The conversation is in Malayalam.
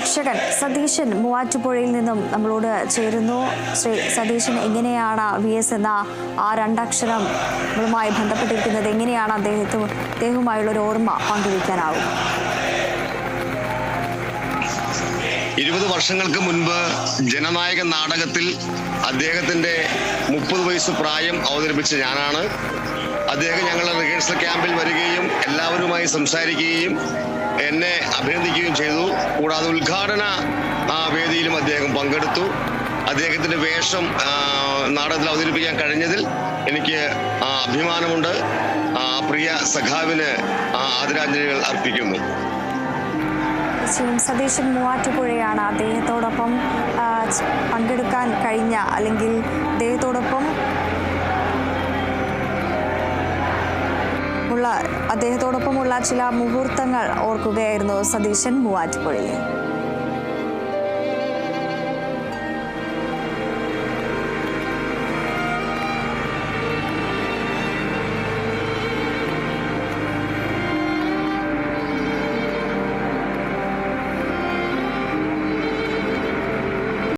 പ്രേക്ഷകൻ സതീശൻ മൂവാറ്റുപുഴയിൽ നിന്നും നമ്മളോട് ചേരുന്നു. ശ്രീ സതീശൻ, എങ്ങനെയാണ് VS എന്ന ആ രണ്ടക്ഷരം നമ്മളുമായി ബന്ധപ്പെട്ടിരിക്കുന്നത്? എങ്ങനെയാണ് അദ്ദേഹവുമായുള്ളൊരു ഓർമ്മ പങ്കുവയ്ക്കാനാവും? 20 വർഷങ്ങൾക്ക് മുൻപ് ജനനായക നാടകത്തിൽ അദ്ദേഹത്തിന്റെ 30 വയസ്സ് പ്രായം അവതരിപ്പിച്ച ഞാനാണ്. അദ്ദേഹം ഞങ്ങളുടെ റിഹേഴ്സൽ ക്യാമ്പിൽ വരികയും എല്ലാവരുമായി സംസാരിക്കുകയും എന്നെ അഭിനന്ദിക്കുകയും ചെയ്തു. കൂടാതെ ഉദ്ഘാടന വേദിയിലും അദ്ദേഹം പങ്കെടുത്തു. അദ്ദേഹത്തിന്റെ വേഷം നാടകത്തിൽ അവതരിപ്പിക്കാൻ കഴിഞ്ഞതിൽ എനിക്ക് അഭിമാനമുണ്ട്. പ്രിയ സഖാവിന് ആദരാഞ്ജലികൾ അർപ്പിക്കുന്നു. സതീശൻ മൂവാറ്റുപുഴയാണ്. അദ്ദേഹത്തോടൊപ്പം പങ്കെടുക്കാൻ കഴിഞ്ഞ, അല്ലെങ്കിൽ അദ്ദേഹത്തോടൊപ്പമുള്ള ചില മുഹൂർത്തങ്ങൾ ഓർക്കുകയായിരുന്നു സതീശൻ മൂവാറ്റുപുഴയിൽ.